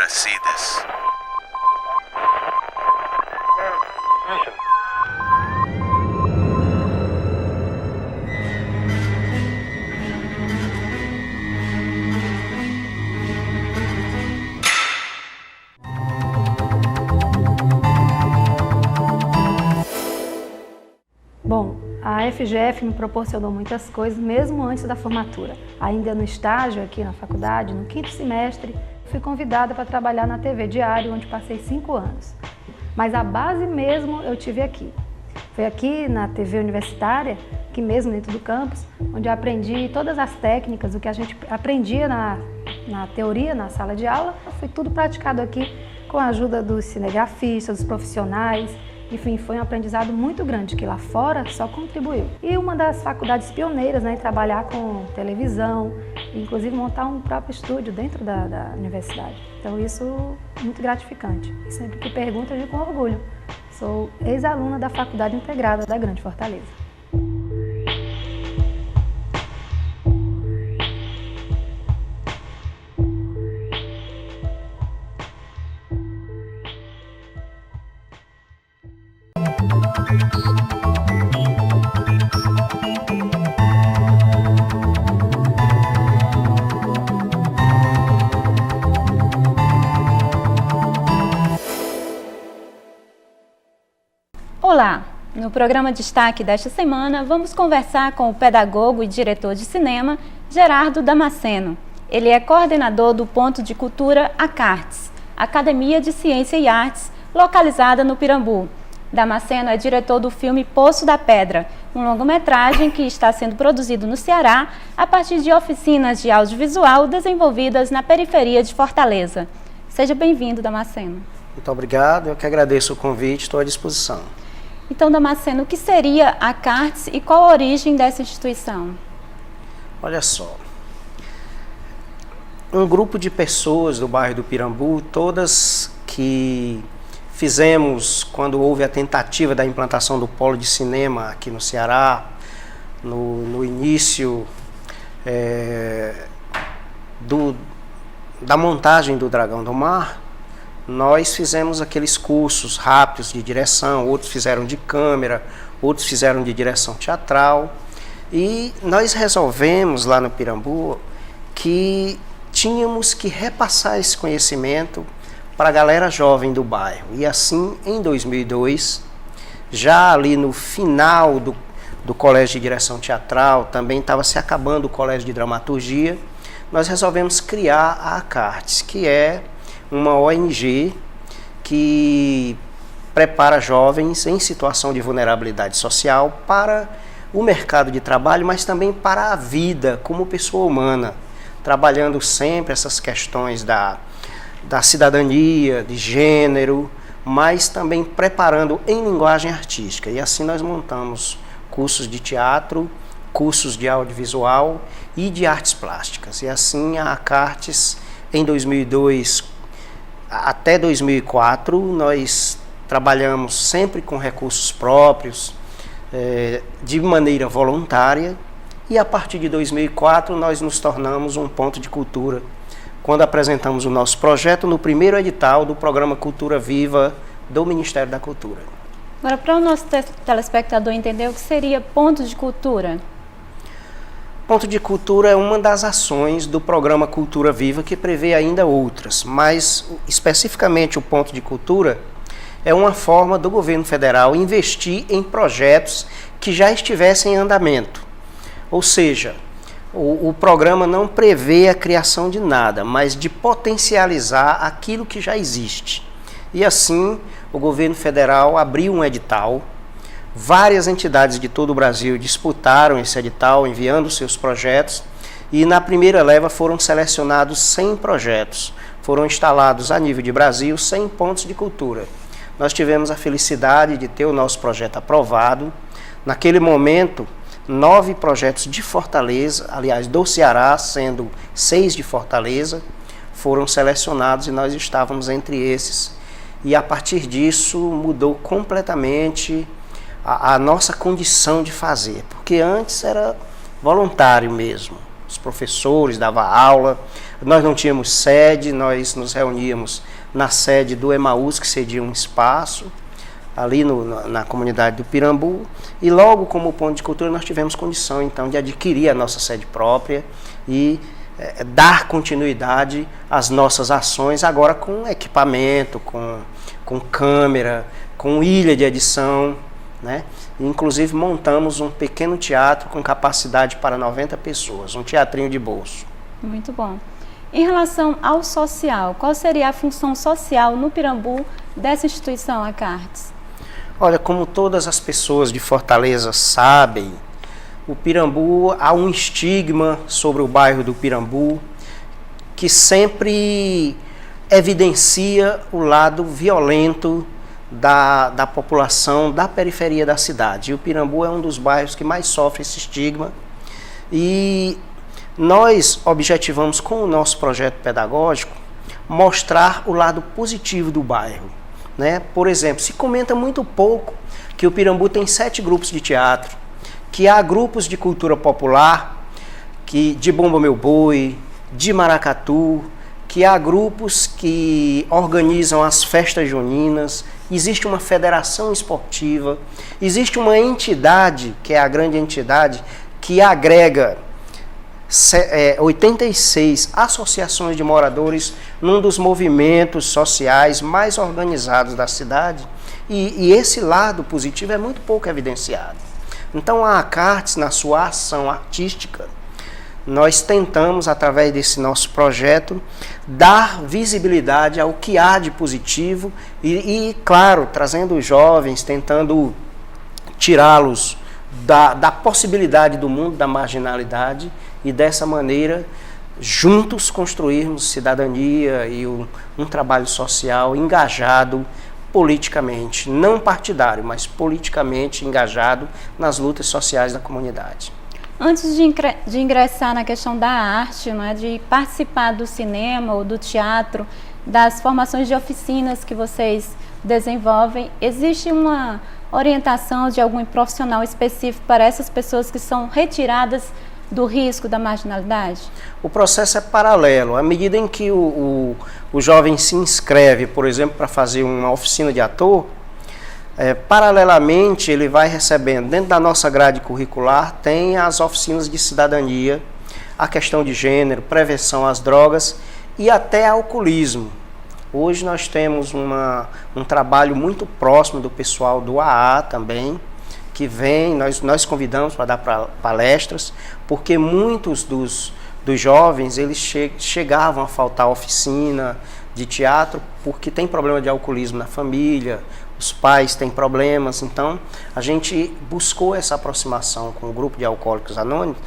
see this. Bom, a FGF me proporcionou muitas coisas, mesmo antes da formatura. Ainda no estágio aqui na faculdade, no 5º semestre, fui convidada para trabalhar na TV Diário, onde passei 5 anos. Mas a base mesmo eu tive aqui. Foi aqui na TV universitária, aqui mesmo dentro do campus, onde eu aprendi todas as técnicas, o que a gente aprendia na teoria, na sala de aula, foi tudo praticado aqui com a ajuda dos cinegrafistas, dos profissionais. Enfim, foi um aprendizado muito grande, que lá fora só contribuiu. E uma das faculdades pioneiras, né, em trabalhar com televisão, inclusive montar um próprio estúdio dentro da universidade. Então isso é muito gratificante. E sempre que perguntam, eu digo com orgulho. Sou ex-aluna da Faculdade Integrada da Grande Fortaleza. Olá! No programa Destaque desta semana, vamos conversar com o pedagogo e diretor de cinema, Gerardo Damasceno. Ele é coordenador do Ponto de Cultura ACARTES, Academia de Ciência e Artes, localizada no Pirambu. Damasceno é diretor do filme Poço da Pedra, um longa-metragem que está sendo produzido no Ceará a partir de oficinas de audiovisual desenvolvidas na periferia de Fortaleza. Seja bem-vindo, Damasceno. Muito obrigado, eu que agradeço o convite, estou à disposição. Então, Damasceno, o que seria a ACARTES e qual a origem dessa instituição? Olha só, um grupo de pessoas do bairro do Pirambu, todas que fizemos quando houve a tentativa da implantação do polo de cinema aqui no Ceará, no início da montagem do Dragão do Mar, nós fizemos aqueles cursos rápidos de direção, outros fizeram de câmera, outros fizeram de direção teatral. E nós resolvemos lá no Pirambu que tínhamos que repassar esse conhecimento para a galera jovem do bairro. E assim, em 2002, já ali no final do colégio de direção teatral, também estava se acabando o colégio de dramaturgia, nós resolvemos criar a ACARTES, que é uma ONG que prepara jovens em situação de vulnerabilidade social para o mercado de trabalho, mas também para a vida como pessoa humana, trabalhando sempre essas questões da cidadania, de gênero, mas também preparando em linguagem artística. E assim nós montamos cursos de teatro, cursos de audiovisual e de artes plásticas. E assim a ACARTES, em 2002, até 2004, nós trabalhamos sempre com recursos próprios, de maneira voluntária, e a partir de 2004 nós nos tornamos um ponto de cultura, quando apresentamos o nosso projeto no primeiro edital do programa Cultura Viva do Ministério da Cultura. Agora, para o nosso telespectador entender o que seria ponto de cultura. Ponto de Cultura é uma das ações do programa Cultura Viva, que prevê ainda outras, mas especificamente o Ponto de Cultura é uma forma do governo federal investir em projetos que já estivessem em andamento. Ou seja, o programa não prevê a criação de nada, mas de potencializar aquilo que já existe. E assim, o governo federal abriu um edital. Várias entidades de todo o Brasil disputaram esse edital, enviando seus projetos, e na primeira leva foram selecionados 100 projetos. Foram instalados a nível de Brasil 100 pontos de cultura. Nós tivemos a felicidade de ter o nosso projeto aprovado. Naquele momento, 9 projetos de Fortaleza, aliás, do Ceará, sendo 6 de Fortaleza, foram selecionados e nós estávamos entre esses. E a partir disso mudou completamente a nossa condição de fazer, porque antes era voluntário mesmo. os professores davam aula, nós não tínhamos sede, nós nos reuníamos na sede do Emaús, que cedia um espaço, ali na comunidade do Pirambu, e logo como ponto de cultura nós tivemos condição então de adquirir a nossa sede própria e dar continuidade às nossas ações, agora com equipamento, com câmera, com ilha de edição, né? Inclusive montamos um pequeno teatro com capacidade para 90 pessoas, um teatrinho de bolso. Muito bom. Em relação ao social, qual seria a função social no Pirambu dessa instituição, a CARTES? Olha, como todas as pessoas de Fortaleza sabem, o Pirambu, há um estigma sobre o bairro do Pirambu que sempre evidencia o lado violento da população da periferia da cidade. E o Pirambu é um dos bairros que mais sofre esse estigma. E nós objetivamos, com o nosso projeto pedagógico, mostrar o lado positivo do bairro, né? Por exemplo, se comenta muito pouco que o Pirambu tem 7 grupos de teatro, que há grupos de cultura popular, de Bumba Meu Boi, de maracatu, que há grupos que organizam as festas juninas, existe uma federação esportiva, existe uma entidade, que é a grande entidade, que agrega 86 associações de moradores num dos movimentos sociais mais organizados da cidade, e esse lado positivo é muito pouco evidenciado. Então a CARTES, na sua ação artística, nós tentamos, através desse nosso projeto, dar visibilidade ao que há de positivo e claro, trazendo os jovens, tentando tirá-los da possibilidade do mundo da marginalidade e dessa maneira, juntos, construirmos cidadania e um trabalho social engajado politicamente, não partidário, mas politicamente engajado nas lutas sociais da comunidade. Antes de ingressar na questão da arte, não é, de participar do cinema ou do teatro, das formações de oficinas que vocês desenvolvem, existe uma orientação de algum profissional específico para essas pessoas que são retiradas do risco da marginalidade? O processo é paralelo. À medida em que o jovem se inscreve, por exemplo, para fazer uma oficina de ator, paralelamente ele vai recebendo, dentro da nossa grade curricular, tem as oficinas de cidadania, a questão de gênero, prevenção às drogas e até alcoolismo. Hoje nós temos um trabalho muito próximo do pessoal do AA também, que vem, nós convidamos para dar palestras, porque muitos dos jovens eles chegavam a faltar oficina de teatro porque tem problema de alcoolismo na família, os pais têm problemas. Então a gente buscou essa aproximação com o grupo de Alcoólicos Anônimos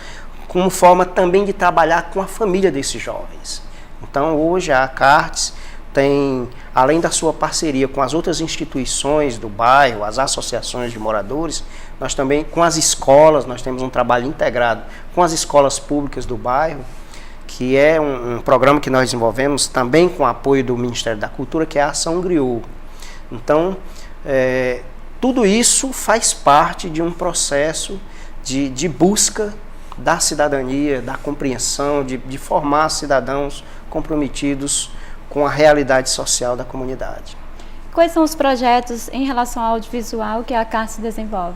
como forma também de trabalhar com a família desses jovens. Então hoje a CARTES tem, além da sua parceria com as outras instituições do bairro, as associações de moradores, nós também, com as escolas, nós temos um trabalho integrado com as escolas públicas do bairro, que é um programa que nós desenvolvemos também com o apoio do Ministério da Cultura, que é a Ação Griot. Então, tudo isso faz parte de um processo de busca da cidadania, da compreensão, de formar cidadãos comprometidos com a realidade social da comunidade. Quais são os projetos em relação ao audiovisual que a CARTES desenvolve?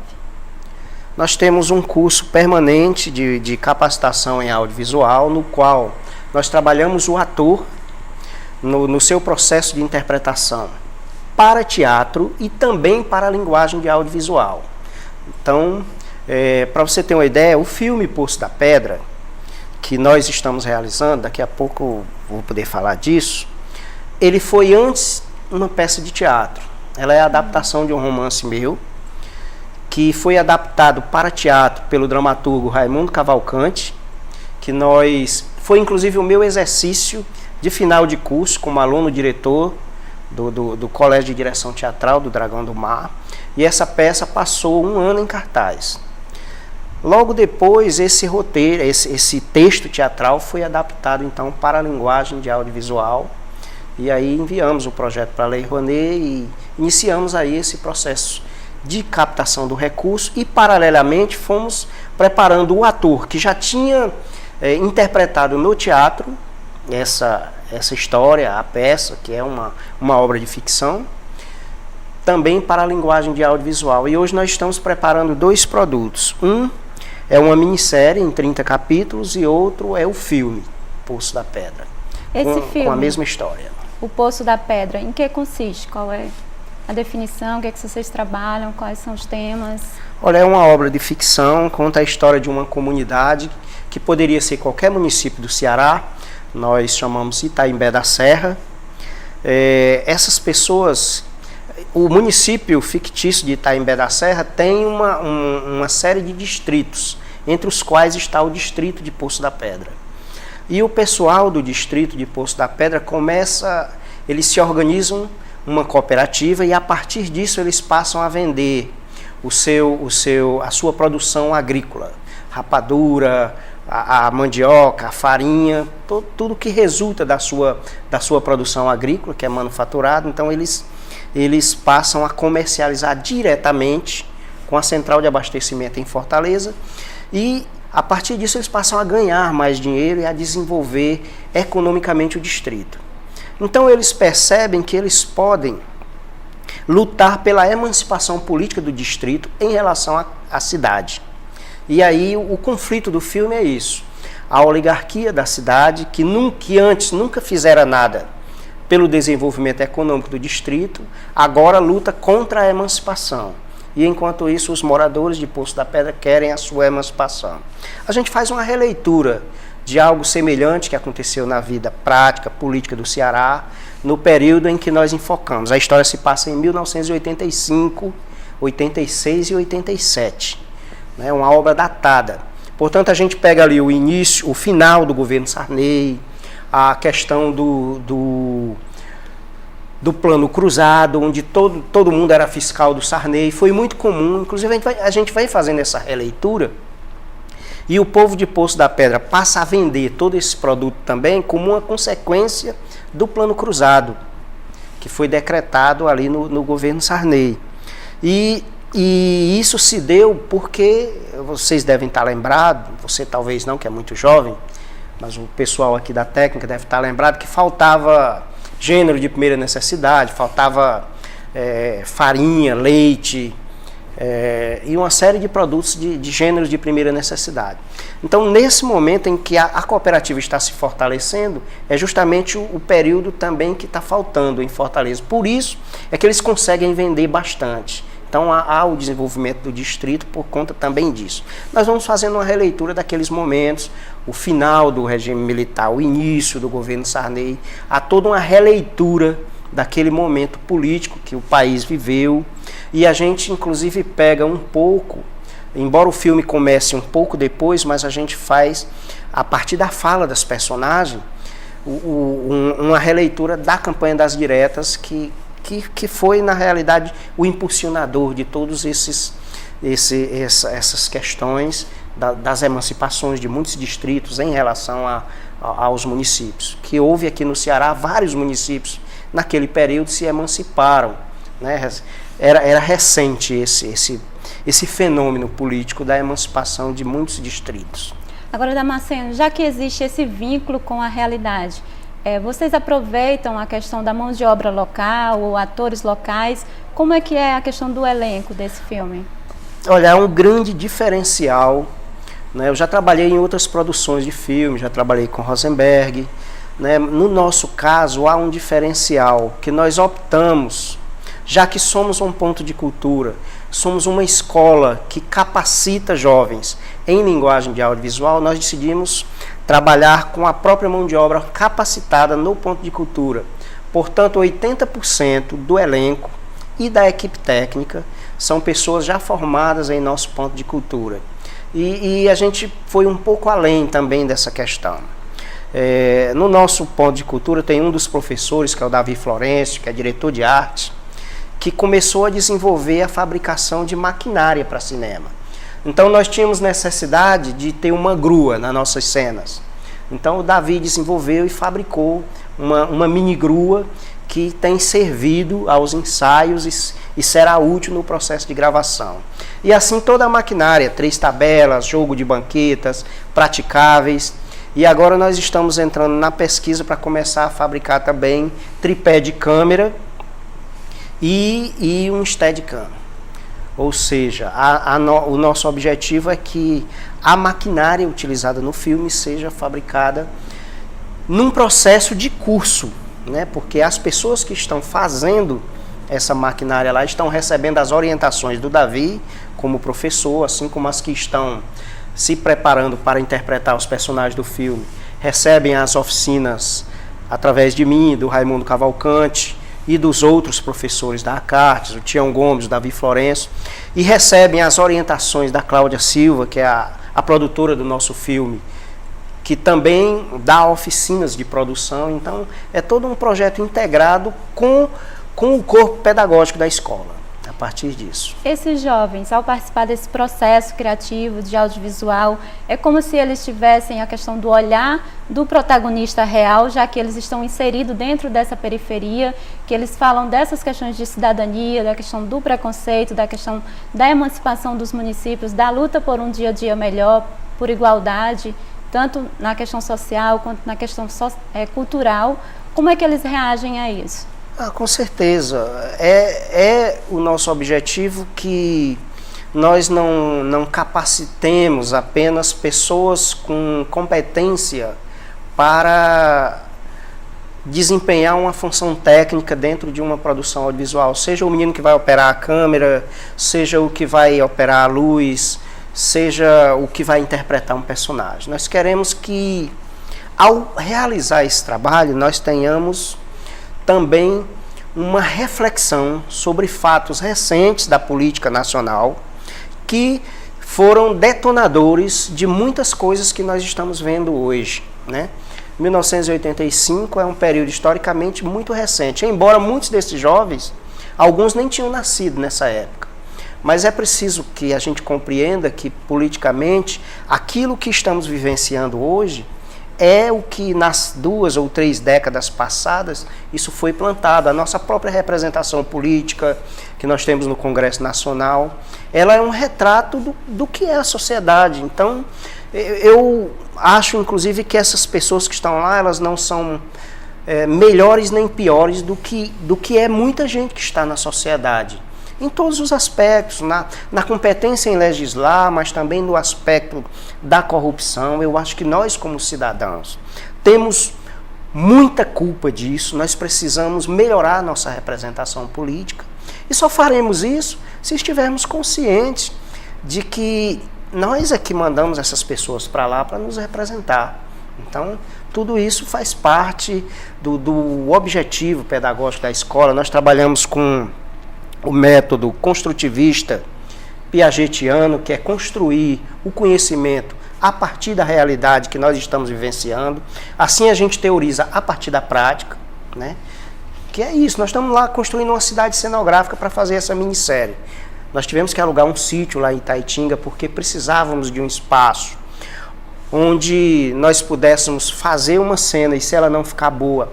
Nós temos um curso permanente de capacitação em audiovisual, no qual nós trabalhamos o ator no seu processo de interpretação para teatro e também para a linguagem de audiovisual. Então, para você ter uma ideia, o filme Poço da Pedra, que nós estamos realizando, daqui a pouco vou poder falar disso, ele foi antes uma peça de teatro. Ela é a adaptação de um romance meu, que foi adaptado para teatro pelo dramaturgo Raimundo Cavalcante, foi inclusive o meu exercício de final de curso como aluno diretor do Colégio de Direção Teatral do Dragão do Mar, e essa peça passou 1 ano em cartaz. Logo depois, esse roteiro, esse texto teatral foi adaptado então para a linguagem de audiovisual, e aí enviamos o projeto para a Lei Rouanet e iniciamos aí esse processo de captação do recurso e paralelamente fomos preparando o ator que já tinha interpretado no teatro, essa história, a peça, que é uma obra de ficção, também para a linguagem de audiovisual. E hoje nós estamos preparando 2 produtos. Um é uma minissérie em 30 capítulos e outro é o filme, Poço da Pedra, com a mesma história. O Poço da Pedra, em que consiste? Qual é a definição? O que é que vocês trabalham? Quais são os temas? Olha, é uma obra de ficção, conta a história de uma comunidade que poderia ser qualquer município do Ceará. Nós chamamos Itaimbé da Serra. Essas pessoas, o município fictício de Itaimbé da Serra tem uma série de distritos, entre os quais está o distrito de Poço da Pedra. E o pessoal do distrito de Poço da Pedra eles se organizam uma cooperativa e a partir disso eles passam a vender a sua produção agrícola, rapadura, a mandioca, a farinha, tudo que resulta da sua produção agrícola, que é manufaturado. Então eles passam a comercializar diretamente com a central de abastecimento em Fortaleza e a partir disso eles passam a ganhar mais dinheiro e a desenvolver economicamente o distrito. Então eles percebem que eles podem lutar pela emancipação política do distrito em relação à cidade. E aí o conflito do filme é isso. A oligarquia da cidade, que antes nunca fizera nada pelo desenvolvimento econômico do distrito, agora luta contra a emancipação. E enquanto isso, os moradores de Poço da Pedra querem a sua emancipação. A gente faz uma releitura de algo semelhante que aconteceu na vida prática, política do Ceará, no período em que nós enfocamos. A história se passa em 1985, 86 e 87. É uma obra datada. Portanto, a gente pega ali o início, o final do governo Sarney, a questão do plano cruzado, onde todo mundo era fiscal do Sarney. Foi muito comum, inclusive a gente vai fazendo essa releitura, e o povo de Poço da Pedra passa a vender todo esse produto também como uma consequência do plano cruzado, que foi decretado ali no governo Sarney. E isso se deu porque, vocês devem estar lembrados, você talvez não, que é muito jovem, mas o pessoal aqui da técnica deve estar lembrado que faltava gênero de primeira necessidade, faltava farinha, leite, e uma série de produtos de gêneros de primeira necessidade. Então, nesse momento em que a cooperativa está se fortalecendo, é justamente o período também que está faltando em Fortaleza. Por isso é que eles conseguem vender bastante. Então, há o desenvolvimento do distrito por conta também disso. Nós vamos fazendo uma releitura daqueles momentos, o final do regime militar, o início do governo Sarney, há toda uma releitura daquele momento político que o país viveu, e a gente inclusive pega um pouco, embora o filme comece um pouco depois, mas a gente faz, a partir da fala das personagens, uma releitura da campanha das diretas que foi, na realidade, o impulsionador de todos essas questões das emancipações de muitos distritos em relação aos municípios. Que houve aqui no Ceará, vários municípios naquele período se emanciparam, né? Era recente esse fenômeno político da emancipação de muitos distritos. Agora, Damasceno, já que existe esse vínculo com a realidade, vocês aproveitam a questão da mão de obra local ou atores locais? Como é que é a questão do elenco desse filme? Olha, é um grande diferencial, né? Eu já trabalhei em outras produções de filme, já trabalhei com Rosenberg, né? No nosso caso, há um diferencial que nós optamos, já que somos um ponto de cultura, somos uma escola que capacita jovens em linguagem de audiovisual, nós decidimos trabalhar com a própria mão de obra capacitada no ponto de cultura. Portanto, 80% do elenco e da equipe técnica são pessoas já formadas em nosso ponto de cultura. E a gente foi um pouco além também dessa questão. No nosso ponto de cultura tem um dos professores, que é o Davi Florencio, que é diretor de arte, que começou a desenvolver a fabricação de maquinária para cinema. Então nós tínhamos necessidade de ter uma grua nas nossas cenas. Então o Davi desenvolveu e fabricou uma mini grua que tem servido aos ensaios e será útil no processo de gravação. E assim toda a maquinária, 3 tabelas, jogo de banquetas, praticáveis. E agora nós estamos entrando na pesquisa para começar a fabricar também tripé de câmera e um Steadicam. Ou seja, o nosso objetivo é que a maquinária utilizada no filme seja fabricada num processo de curso, né? Porque as pessoas que estão fazendo essa maquinária lá estão recebendo as orientações do Davi como professor, assim como as que estão se preparando para interpretar os personagens do filme, recebem as oficinas através de mim, do Raimundo Cavalcante e dos outros professores da ACARTES, o Tião Gomes, o Davi Florencio, e recebem as orientações da Cláudia Silva, que é a produtora do nosso filme, que também dá oficinas de produção. Então, é todo um projeto integrado com o corpo pedagógico da escola, a partir disso. Esses jovens, ao participar desse processo criativo de audiovisual, é como se eles tivessem a questão do olhar do protagonista real, já que eles estão inseridos dentro dessa periferia, que eles falam dessas questões de cidadania, da questão do preconceito, da questão da emancipação dos municípios, da luta por um dia a dia melhor, por igualdade, tanto na questão social quanto na questão cultural. Como é que eles reagem a isso? Com certeza. É o nosso objetivo que nós não capacitemos apenas pessoas com competência para desempenhar uma função técnica dentro de uma produção audiovisual. Seja o menino que vai operar a câmera, seja o que vai operar a luz, seja o que vai interpretar um personagem. Nós queremos que, ao realizar esse trabalho, nós tenhamos também uma reflexão sobre fatos recentes da política nacional que foram detonadores de muitas coisas que nós estamos vendo hoje, né? 1985 é um período historicamente muito recente, embora muitos desses jovens, alguns nem tinham nascido nessa época. Mas é preciso que a gente compreenda que, politicamente, aquilo que estamos vivenciando hoje é o que nas 2 ou 3 décadas passadas isso foi plantado. A nossa própria representação política que nós temos no Congresso Nacional, ela é um retrato do que é a sociedade. Então, eu acho, inclusive, que essas pessoas que estão lá, elas não são melhores nem piores do que é muita gente que está na sociedade. Em todos os aspectos, na competência em legislar, mas também no aspecto da corrupção. Eu acho que nós, como cidadãos, temos muita culpa disso. Nós precisamos melhorar a nossa representação política e só faremos isso se estivermos conscientes de que nós é que mandamos essas pessoas para lá para nos representar. Então, tudo isso faz parte do objetivo pedagógico da escola. Nós trabalhamos com o método construtivista piagetiano, que é construir o conhecimento a partir da realidade que nós estamos vivenciando. Assim a gente teoriza a partir da prática, né? Que é isso, nós estamos lá construindo uma cidade cenográfica para fazer essa minissérie. Nós tivemos que alugar um sítio lá em Itaitinga porque precisávamos de um espaço onde nós pudéssemos fazer uma cena e, se ela não ficar boa,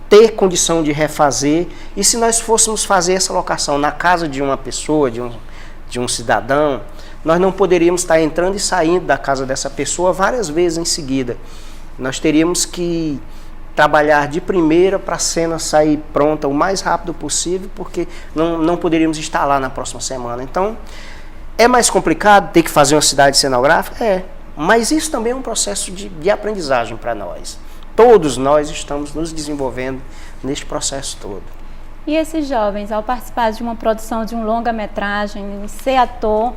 ter condição de refazer. E se nós fôssemos fazer essa locação na casa de uma pessoa, de um cidadão, nós não poderíamos estar entrando e saindo da casa dessa pessoa várias vezes em seguida. Nós teríamos que trabalhar de primeira para a cena sair pronta o mais rápido possível, porque não poderíamos estar lá na próxima semana. Então, é mais complicado ter que fazer uma cidade cenográfica? É, mas isso também é um processo de aprendizagem para nós. Todos nós estamos nos desenvolvendo neste processo todo. E esses jovens, ao participar de uma produção de um longa-metragem, ser ator,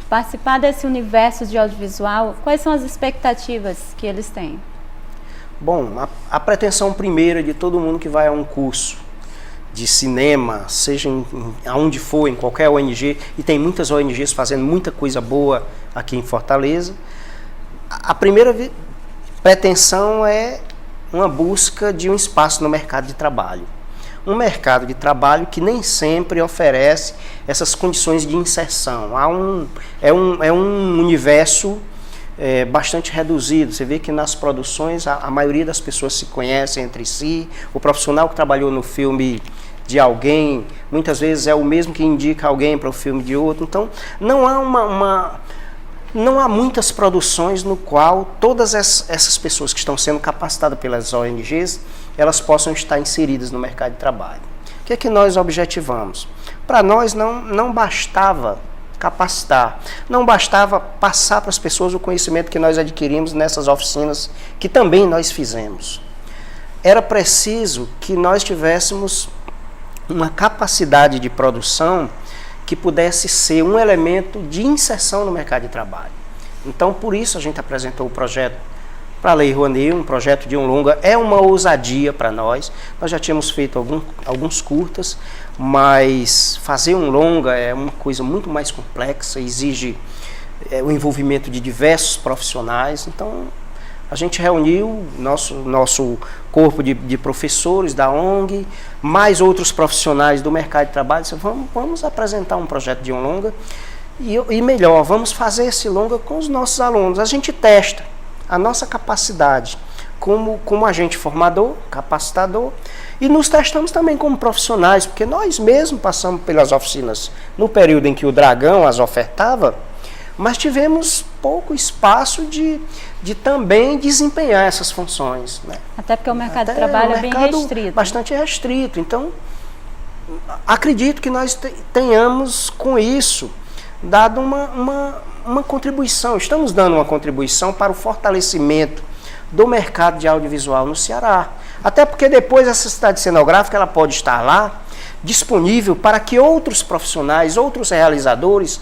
participar desse universo de audiovisual, quais são as expectativas que eles têm? Bom, a pretensão primeira de todo mundo que vai a um curso de cinema, seja aonde for, em qualquer ONG, e tem muitas ONGs fazendo muita coisa boa aqui em Fortaleza, a primeira pretensão é uma busca de um espaço no mercado de trabalho. Um mercado de trabalho que nem sempre oferece essas condições de inserção. É um universo bastante reduzido. Você vê que nas produções a maioria das pessoas se conhecem entre si. O profissional que trabalhou no filme de alguém, muitas vezes é o mesmo que indica alguém para o filme de outro. Então, não há não há muitas produções no qual todas essas pessoas que estão sendo capacitadas pelas ONGs, elas possam estar inseridas no mercado de trabalho. O que é que nós objetivamos? Para nós não bastava capacitar, não bastava passar para as pessoas o conhecimento que nós adquirimos nessas oficinas, que também nós fizemos. Era preciso que nós tivéssemos uma capacidade de produção que pudesse ser um elemento de inserção no mercado de trabalho. Então, por isso a gente apresentou o projeto para a Lei Rouanet, um projeto de um longa. É uma ousadia para nós. Nós já tínhamos feito alguns curtas, mas fazer um longa é uma coisa muito mais complexa, exige o envolvimento de diversos profissionais. Então, a gente reuniu nosso corpo de professores da ONG, mais outros profissionais do mercado de trabalho, e disse, vamos apresentar um projeto de um longa e melhor, vamos fazer esse longa com os nossos alunos. A gente testa a nossa capacidade como agente formador, capacitador, e nos testamos também como profissionais, porque nós mesmos passamos pelas oficinas no período em que o Dragão as ofertava, mas tivemos pouco espaço de também desempenhar essas funções, né? Até porque o mercado de trabalho é bem restrito. Bastante restrito. Então, acredito que nós tenhamos, com isso, dado uma contribuição. Estamos dando uma contribuição para o fortalecimento do mercado de audiovisual no Ceará. Até porque depois essa cidade cenográfica ela pode estar lá, disponível para que outros profissionais, outros realizadores,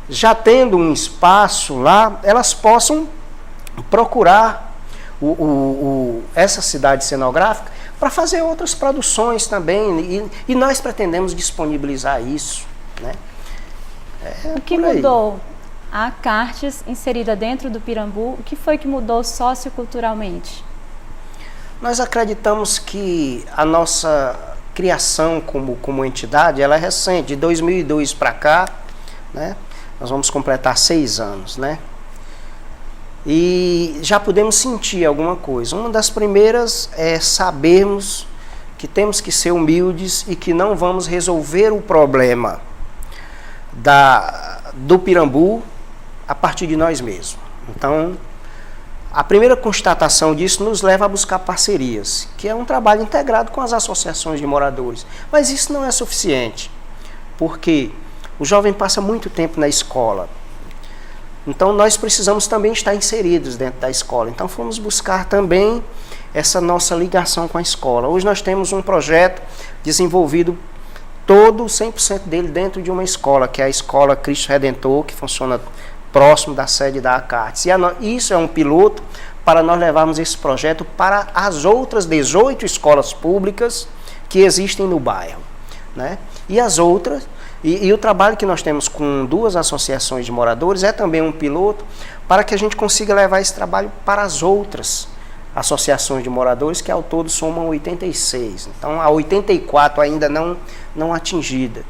já tendo um espaço lá, elas possam procurar essa cidade cenográfica para fazer outras produções também, e nós pretendemos disponibilizar isso, né? O que mudou? A Cartes inserida dentro do Pirambu, o que foi que mudou socioculturalmente? Nós acreditamos que a nossa criação como entidade, ela é recente, de 2002 para cá, né? Nós vamos completar 6 anos, né? E já podemos sentir alguma coisa. Uma das primeiras é sabermos que temos que ser humildes e que não vamos resolver o problema do Pirambu a partir de nós mesmos. Então, a primeira constatação disso nos leva a buscar parcerias, que é um trabalho integrado com as associações de moradores. Mas isso não é suficiente, porque o jovem passa muito tempo na escola. Então, nós precisamos também estar inseridos dentro da escola. Então, fomos buscar também essa nossa ligação com a escola. Hoje nós temos um projeto desenvolvido todo, 100% dele dentro de uma escola, que é a Escola Cristo Redentor, que funciona próximo da sede da Cartes. E isso é um piloto para nós levarmos esse projeto para as outras 18 escolas públicas que existem no bairro, né? E as outras... E o trabalho que nós temos com 2 associações de moradores é também um piloto para que a gente consiga levar esse trabalho para as outras associações de moradores, que ao todo somam 86. Então, a 84 ainda não atingida.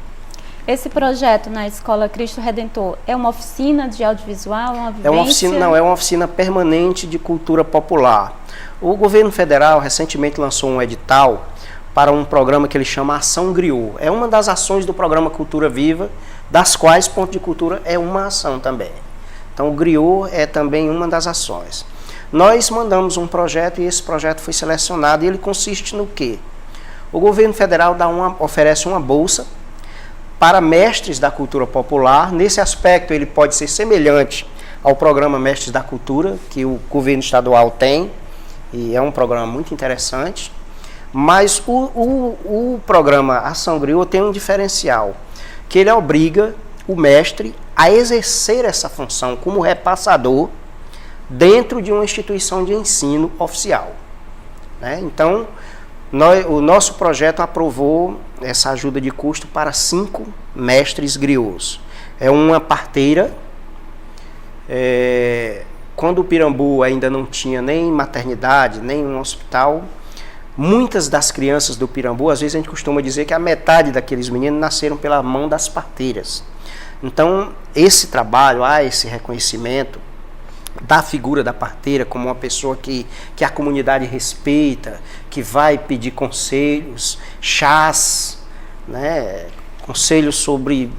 Esse projeto na Escola Cristo Redentor é uma oficina de audiovisual, uma vivência? É uma oficina permanente de cultura popular. O governo federal recentemente lançou um edital para um programa que ele chama Ação Griot. É uma das ações do programa Cultura Viva, das quais Ponto de Cultura é uma ação também. Então, o Griot é também uma das ações. Nós mandamos um projeto e esse projeto foi selecionado, e ele consiste no quê? O governo federal oferece uma bolsa para mestres da cultura popular. Nesse aspecto, ele pode ser semelhante ao programa Mestres da Cultura, que o governo estadual tem, e é um programa muito interessante. Mas o programa Ação Griot tem um diferencial, que ele obriga o mestre a exercer essa função como repassador dentro de uma instituição de ensino oficial, né? Então, o nosso projeto aprovou essa ajuda de custo para 5 mestres griots. É uma parteira. Quando o Pirambu ainda não tinha nem maternidade, nem um hospital, muitas das crianças do Pirambu, às vezes a gente costuma dizer que a metade daqueles meninos nasceram pela mão das parteiras. Então, esse trabalho, esse reconhecimento da figura da parteira como uma pessoa que a comunidade respeita, que vai pedir conselhos, chás, né, conselhos sobre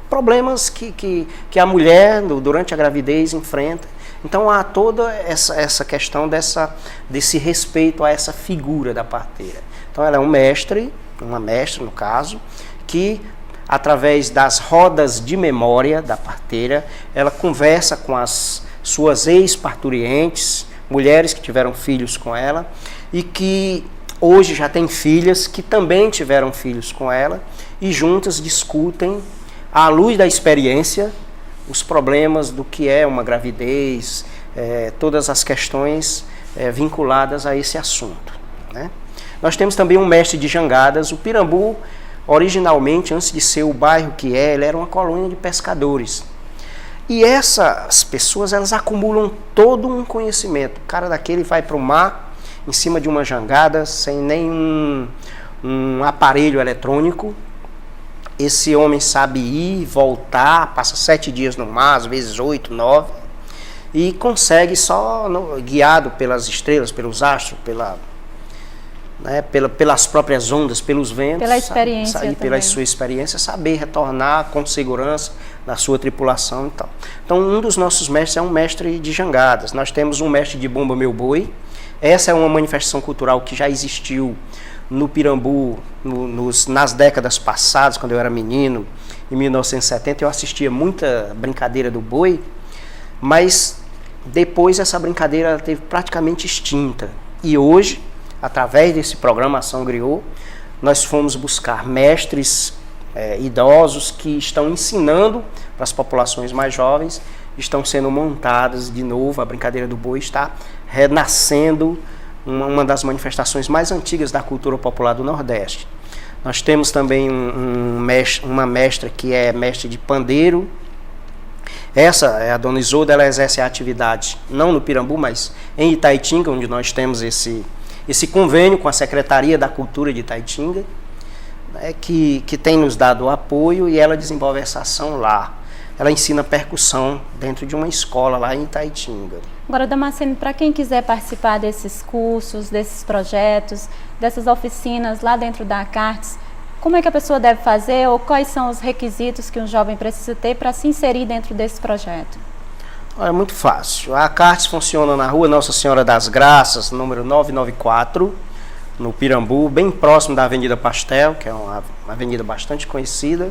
problemas que a mulher, durante a gravidez, enfrenta. Então há toda essa questão desse respeito a essa figura da parteira. Então ela é uma mestre no caso, que através das rodas de memória da parteira, ela conversa com as suas ex-parturientes, mulheres que tiveram filhos com ela e que hoje já têm filhas que também tiveram filhos com ela e juntas discutem, à luz da experiência, os problemas do que é uma gravidez, todas as questões vinculadas a esse assunto, né? Nós temos também um mestre de jangadas. O Pirambu, originalmente, antes de ser o bairro que ele era uma colônia de pescadores. E essas pessoas, elas acumulam todo um conhecimento. O cara daquele vai para o mar, em cima de uma jangada, sem nenhum aparelho eletrônico. Esse homem sabe ir, voltar, passa 7 dias no mar, às vezes 8, 9, e consegue só, guiado pelas estrelas, pelos astros, pelas próprias ondas, pelos ventos, pela experiência e pela sua experiência, saber retornar com segurança na sua tripulação e tal. Então, um dos nossos mestres é um mestre de jangadas. Nós temos um mestre de Bumba Meu Boi. Essa é uma manifestação cultural que já existiu no Pirambu nas décadas passadas, quando eu era menino, em 1970, eu assistia muita brincadeira do boi, mas depois essa brincadeira teve praticamente extinta. E hoje, através desse programa Ação Griot, nós fomos buscar mestres idosos que estão ensinando para as populações mais jovens, estão sendo montadas de novo, a brincadeira do boi está renascendo, uma das manifestações mais antigas da cultura popular do Nordeste. Nós temos também uma mestra que é mestre de pandeiro. Essa é a dona Isolda, ela exerce a atividade não no Pirambu, mas em Itaitinga, onde nós temos esse convênio com a Secretaria da Cultura de Itaitinga, que tem nos dado apoio, e ela desenvolve essa ação lá. Ela ensina percussão dentro de uma escola lá em Itaitinga. Agora, Damasceno, para quem quiser participar desses cursos, desses projetos, dessas oficinas lá dentro da Cartes, como é que a pessoa deve fazer ou quais são os requisitos que um jovem precisa ter para se inserir dentro desse projeto? É muito fácil. A Cartes funciona na rua Nossa Senhora das Graças, número 994, no Pirambu, bem próximo da Avenida Pastel, que é uma avenida bastante conhecida.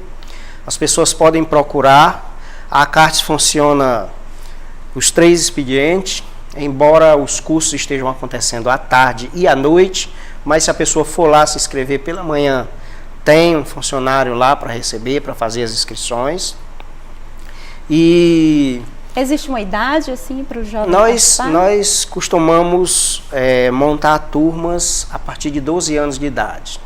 As pessoas podem procurar. A Cartes funciona os 3 expedientes, embora os cursos estejam acontecendo à tarde e à noite, mas se a pessoa for lá se inscrever pela manhã, tem um funcionário lá para receber, para fazer as inscrições. E existe uma idade assim para o jovem? Nós costumamos montar turmas a partir de 12 anos de idade,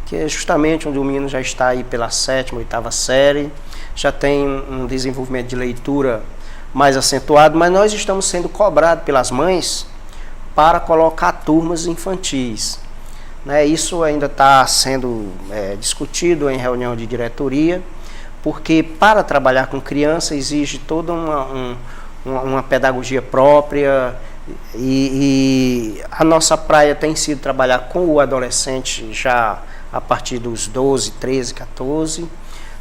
que é justamente onde o menino já está aí pela 7ª, 8ª série, já tem um desenvolvimento de leitura mais acentuado, mas nós estamos sendo cobrados pelas mães para colocar turmas infantis. Isso ainda está sendo discutido em reunião de diretoria, porque para trabalhar com criança exige toda uma pedagogia própria, e a nossa praia tem sido trabalhar com o adolescente já a partir dos 12, 13, 14,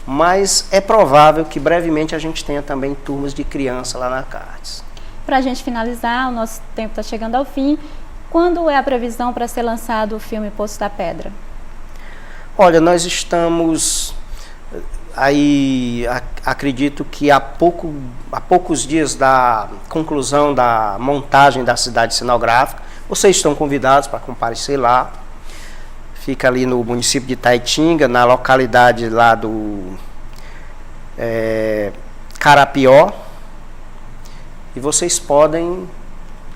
mas é provável que brevemente a gente tenha também turmas de criança lá na Cartes. Para a gente finalizar, o nosso tempo está chegando ao fim. Quando é a previsão para ser lançado o filme Poço da Pedra? Olha, nós estamos aí, acredito que há poucos dias da conclusão da montagem da cidade cenográfica. Vocês estão convidados para comparecer lá. Fica ali no município de Itaitinga, na localidade lá do Carapió. E vocês podem,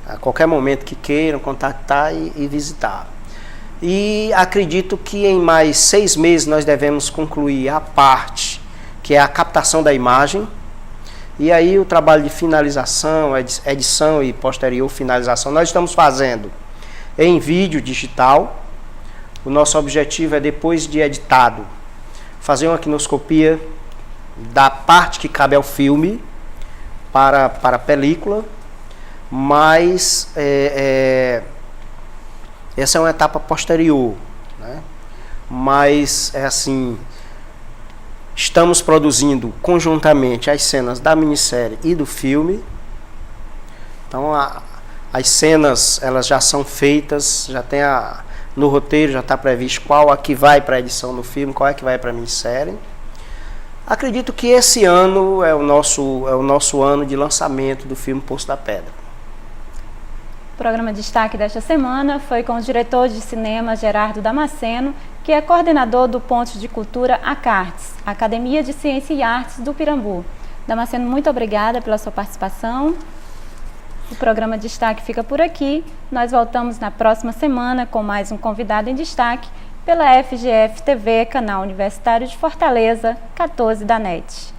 a qualquer momento que queiram, contactar e visitar. E acredito que em mais 6 meses nós devemos concluir a parte que é a captação da imagem. E aí o trabalho de finalização, edição e posterior finalização, nós estamos fazendo em vídeo digital. O nosso objetivo é, depois de editado, fazer uma quinoscopia da parte que cabe ao filme para a película, mas essa é uma etapa posterior, né? Mas é assim, Estamos produzindo conjuntamente as cenas da minissérie e do filme. Então as cenas elas já são feitas, já tem no roteiro já está previsto qual a que vai para a edição do filme, qual é que vai para a minissérie. Acredito que esse ano é o nosso ano de lançamento do filme Poço da Pedra. O programa Destaque desta semana foi com o diretor de cinema Gerardo Damasceno, que é coordenador do Ponto de Cultura ACARTS, Academia de Ciência e Artes do Pirambu. Damasceno, muito obrigada pela sua participação. O programa Destaque fica por aqui. Nós voltamos na próxima semana com mais um convidado em destaque pela FGF TV, canal Universitário de Fortaleza, 14 da NET.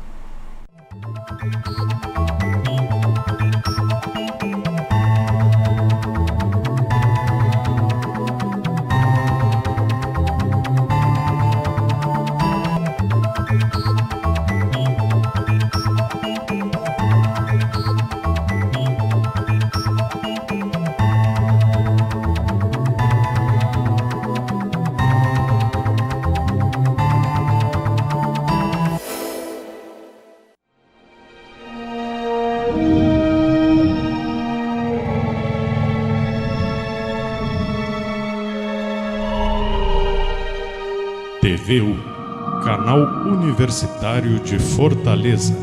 TVU, Canal Universitário de Fortaleza.